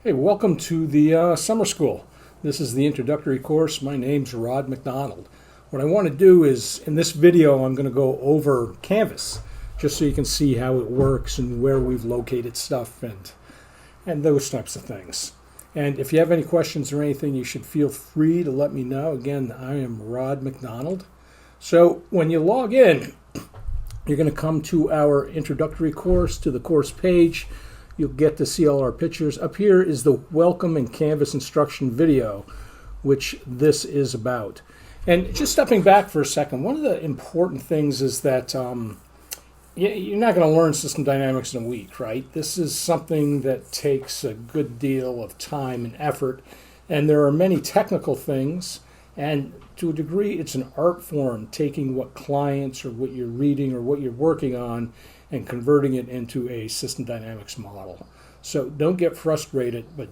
Hey, welcome to the summer school. This is the introductory course. My name's Rod McDonald. What I want to do is, in this video, I'm going to go over Canvas, just so you can see how it works and where we've located stuff and those types of things. And if you have any questions or anything, you should feel free to let me know. Again, I am Rod McDonald. So when you log in, you're going to come to our introductory course, to the course page. You'll get to see all our pictures. Up here is the welcome and Canvas instruction video, which this is about. And just stepping back for a second, one of the important things is that you're not going to learn system dynamics in a week, right? This is something that takes a good deal of time and effort, and there are many technical things, and to a degree it's an art form, taking what clients or what you're reading or what you're working on and converting it into a system dynamics model. So don't get frustrated, but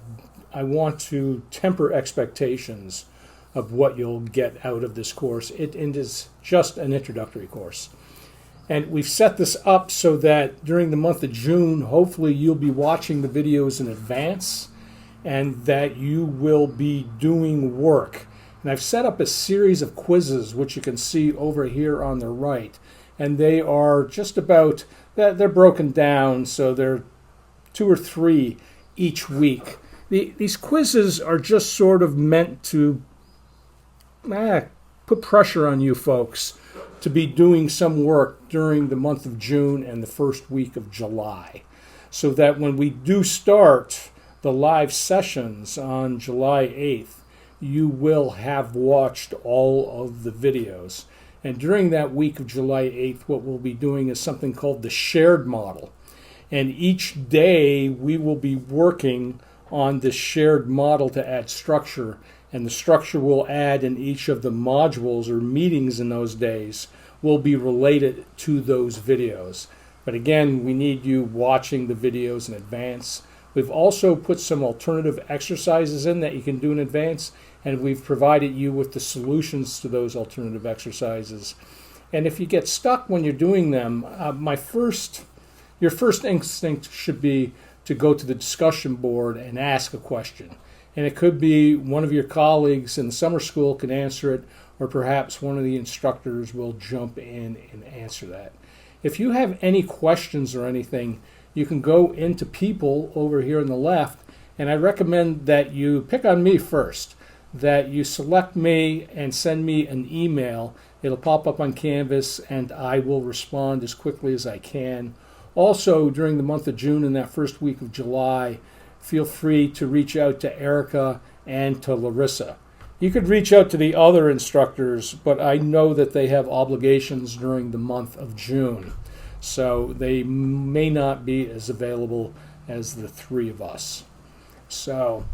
I want to temper expectations of what you'll get out of this course. It is just an introductory course. And we've set this up so that during the month of June, hopefully you'll be watching the videos in advance and that you will be doing work. And I've set up a series of quizzes, which you can see over here on the right. And they are just about, they're broken down, so they're 2 or 3 each week. These quizzes are just sort of meant to put pressure on you folks to be doing some work during the month of June and the first week of July, so that when we do start the live sessions on July 8th, you will have watched all of the videos. And during that week of July 8th, what we'll be doing is something called the shared model. And each day we will be working on this shared model to add structure. And the structure we'll add in each of the modules or meetings in those days will be related to those videos. But again, we need you watching the videos in advance. We've also put some alternative exercises in that you can do in advance, and we've provided you with the solutions to those alternative exercises. And if you get stuck when you're doing them, your first instinct should be to go to the discussion board and ask a question. And it could be one of your colleagues in the summer school can answer it, or perhaps one of the instructors will jump in and answer that. If you have any questions or anything, you can go into people over here on the left, and I recommend that you pick on me first, that you select me and send me an email. It'll pop up on Canvas, and I will respond as quickly as I can. Also, during the month of June and that first week of July, feel free to reach out to Erica and to Larissa. You could reach out to the other instructors, but I know that they have obligations during the month of June, so they may not be as available as the 3 of us. So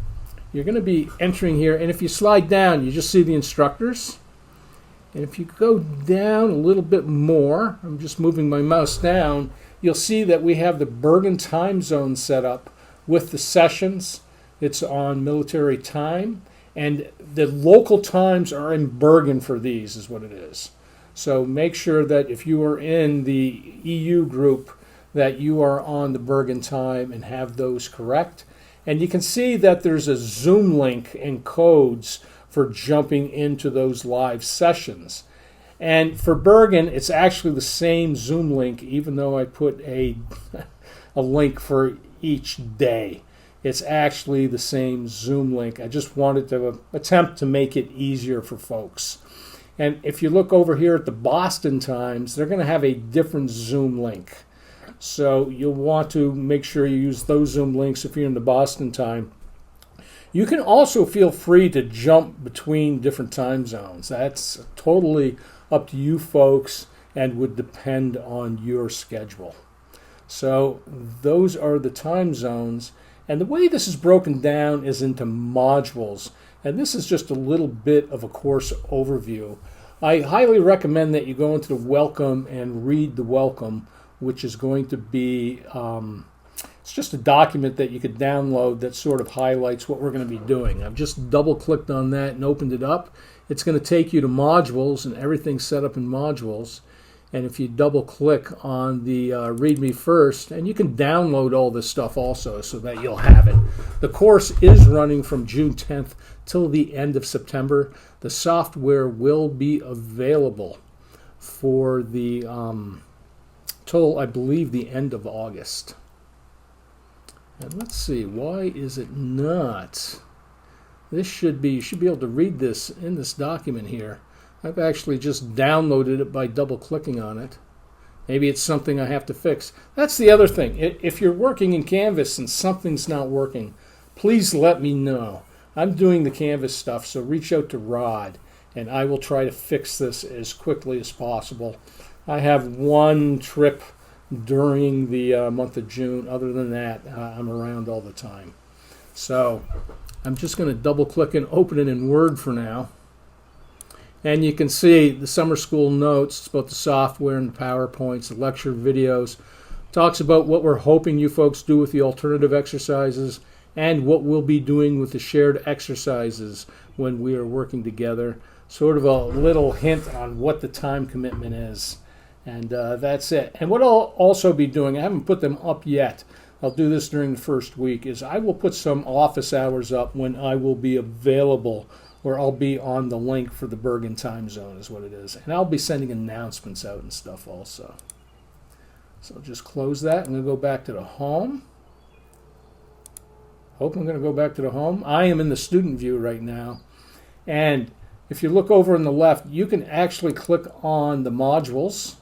you're going to be entering here, and if you slide down, you just see the instructors. And if you go down a little bit more, I'm just moving my mouse down, you'll see that we have the Bergen time zone set up with the sessions. It's on military time, and the local times are in Bergen for these, is what it is. So make sure that if you are in the EU group, that you are on the Bergen time and have those correct. And you can see that there's a Zoom link and codes for jumping into those live sessions. And for Bergen, it's actually the same Zoom link, even though I put a link for each day. It's actually the same Zoom link. I just wanted to attempt to make it easier for folks. And if you look over here at the Boston times, they're going to have a different Zoom link. So you'll want to make sure you use those Zoom links if you're in the Boston time. You can also feel free to jump between different time zones. That's totally up to you folks and would depend on your schedule. So those are the time zones. And the way this is broken down is into modules. And this is just a little bit of a course overview. I highly recommend that you go into the welcome and read the welcome, which is going to be, it's just a document that you could download that sort of highlights what we're going to be doing. I've just double-clicked on that and opened it up. It's going to take you to modules, and everything's set up in modules. And if you double click on the Read Me First, and you can download all this stuff also so that you'll have it. The course is running from June 10th till the end of September. The software will be available for the till I believe the end of August. And let's see, why is it not? This should be, you should be able to read this in this document here. I've actually just downloaded it by double clicking on it. Maybe it's something I have to fix. That's the other thing. If you're working in Canvas and something's not working, please let me know. I'm doing the Canvas stuff, so reach out to Rod, and I will try to fix this as quickly as possible. I have one trip during the month of June. Other than that, I'm around all the time. So I'm just going to double click and open it in Word for now. And you can see the summer school notes. It's about the software and the PowerPoints, the lecture videos. Talks about what we're hoping you folks do with the alternative exercises and what we'll be doing with the shared exercises when we are working together. Sort of a little hint on what the time commitment is. And that's it. And what I'll also be doing, I haven't put them up yet, I'll do this during the first week, is I will put some office hours up when I will be available, or I'll be on the link for the Bergen time zone is what it is. And I'll be sending announcements out and stuff also. So I'll just close that. I'm going to go back to the home. Hope I'm going to go back to the home. I am in the student view right now. And if you look over on the left, you can actually click on the modules.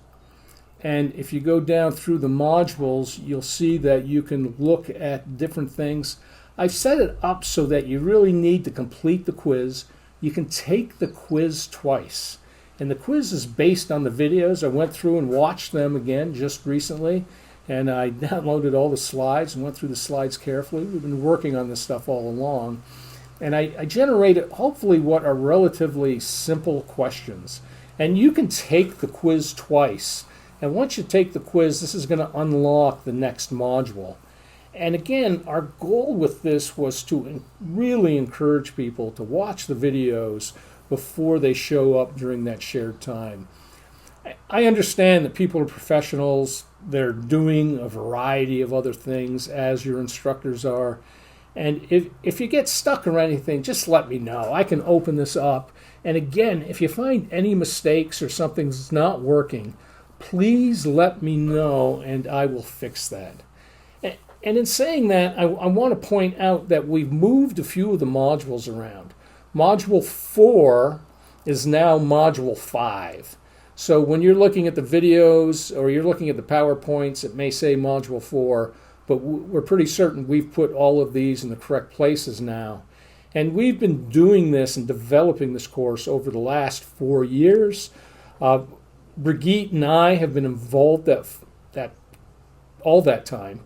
And if you go down through the modules, you'll see that you can look at different things. I've set it up so that you really need to complete the quiz. You can take the quiz twice. And the quiz is based on the videos. I went through and watched them again just recently. And I downloaded all the slides and went through the slides carefully. We've been working on this stuff all along. And I generated hopefully what are relatively simple questions. And you can take the quiz twice. And once you take the quiz, this is going to unlock the next module. And again, our goal with this was to really encourage people to watch the videos before they show up during that shared time. I understand that people are professionals. They're doing a variety of other things, as your instructors are. And if you get stuck or anything, just let me know. I can open this up. And again, if you find any mistakes or something's not working, please let me know and I will fix that. And in saying that, I want to point out that we've moved a few of the modules around. Module 4 is now Module 5. So when you're looking at the videos or you're looking at the PowerPoints, it may say Module 4, but we're pretty certain we've put all of these in the correct places now. And we've been doing this and developing this course over the last 4 years. Brigitte and I have been involved all that time.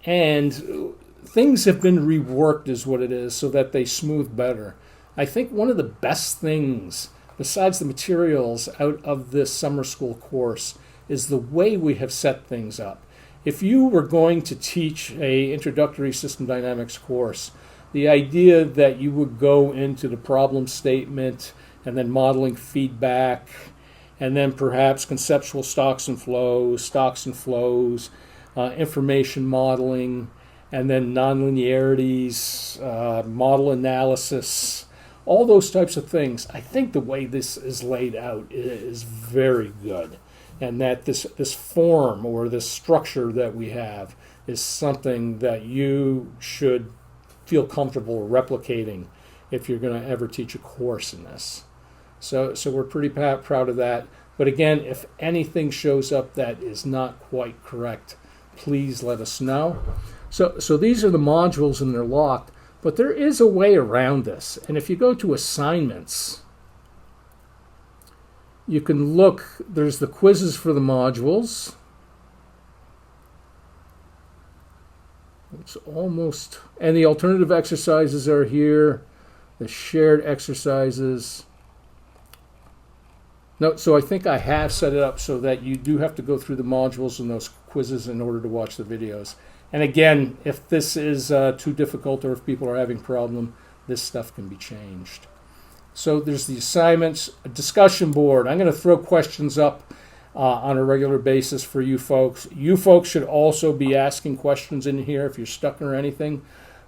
And things have been reworked is what it is so that they smooth better. I think one of the best things, besides the materials out of this summer school course, is the way we have set things up. If you were going to teach a introductory system dynamics course, the idea that you would go into the problem statement and then modeling feedback and then perhaps conceptual stocks and flows, information modeling, and then nonlinearities, model analysis, all those types of things. I think the way this is laid out is very good, and that this form or this structure that we have is something that you should feel comfortable replicating if you're going to ever teach a course in this. So we're pretty proud of that. But again, if anything shows up that is not quite correct, please let us know. So these are the modules and they're locked, but there is a way around this. And if you go to assignments, you can look, there's the quizzes for the modules. It's almost, and the alternative exercises are here, the shared exercises. No, so I think I have set it up so that you do have to go through the modules and those quizzes in order to watch the videos. And again, if this is too difficult or if people are having a problem, this stuff can be changed. So there's the assignments, a discussion board. I'm going to throw questions up on a regular basis for you folks. You folks should also be asking questions in here if you're stuck or anything.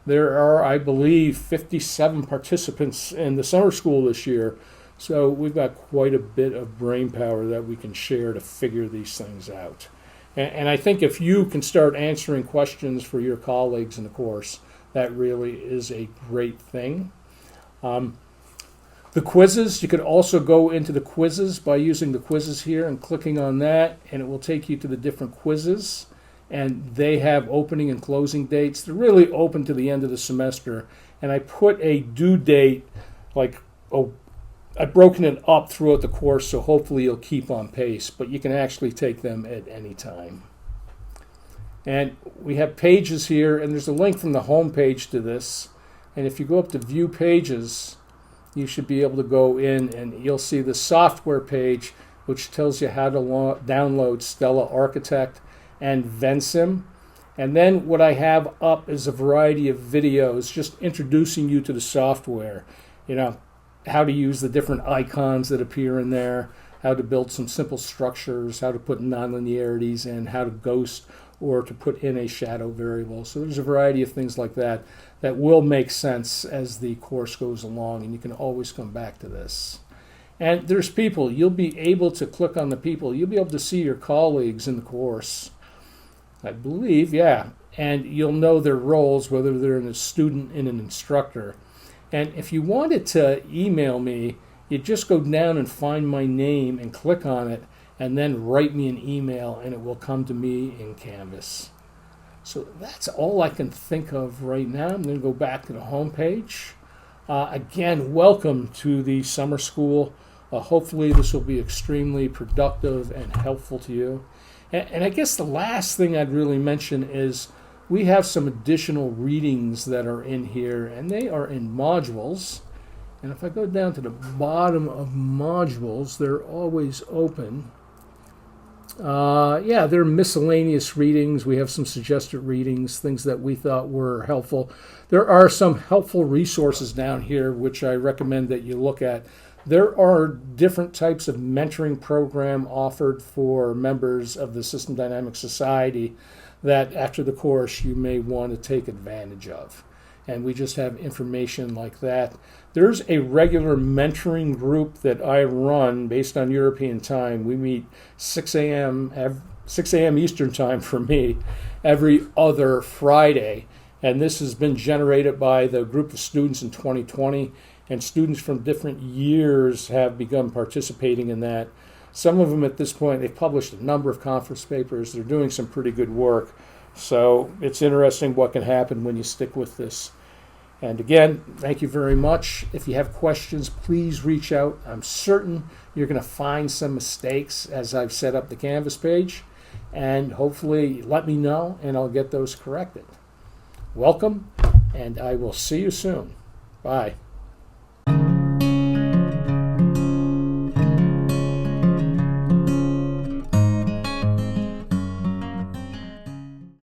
There are, I believe, 57 participants in the summer school this year, so we've got quite a bit of brain power that we can share to figure these things out. And I think if you can start answering questions for your colleagues in the course, that really is a great thing. The quizzes, you could also go into the quizzes by using the quizzes here and clicking on that, and it will take you to the different quizzes. And they have opening and closing dates. They're really open to the end of the semester. And I put a due date, I've broken it up throughout the course, so hopefully you'll keep on pace, but you can actually take them at any time. And we have pages here, and there's a link from the home page to this. And if you go up to View Pages, you should be able to go in and you'll see the software page, which tells you how to download Stella Architect and Vensim. And then what I have up is a variety of videos just introducing you to the software. You know, how to use the different icons that appear in there, how to build some simple structures, how to put nonlinearities in, how to ghost or to put in a shadow variable. So there's a variety of things like that that will make sense as the course goes along, and you can always come back to this. And there's people. You'll be able to click on the people. You'll be able to see your colleagues in the course, I believe, yeah. And you'll know their roles, whether they're a student and an instructor. And if you wanted to email me, you just go down and find my name and click on it, and then write me an email, and it will come to me in Canvas. So that's all I can think of right now. I'm going to go back to the home page. Again, welcome to the summer school. Hopefully this will be extremely productive and helpful to you. And I guess the last thing I'd really mention is we have some additional readings that are in here, and they are in modules. And if I go down to the bottom of modules, they're always open. They're miscellaneous readings. We have some suggested readings, things that we thought were helpful. There are some helpful resources down here, which I recommend that you look at. There are different types of mentoring program offered for members of the System Dynamics Society that after the course you may want to take advantage of. And we just have information like that. There's a regular mentoring group that I run based on European time. We meet 6 a.m. Eastern time for me every other Friday. And this has been generated by the group of students in 2020. And students from different years have begun participating in that. Some of them at this point, they've published a number of conference papers. They're doing some pretty good work. So it's interesting what can happen when you stick with this. And again, thank you very much. If you have questions, please reach out. I'm certain you're going to find some mistakes as I've set up the Canvas page. And hopefully let me know and I'll get those corrected. Welcome, and I will see you soon. Bye.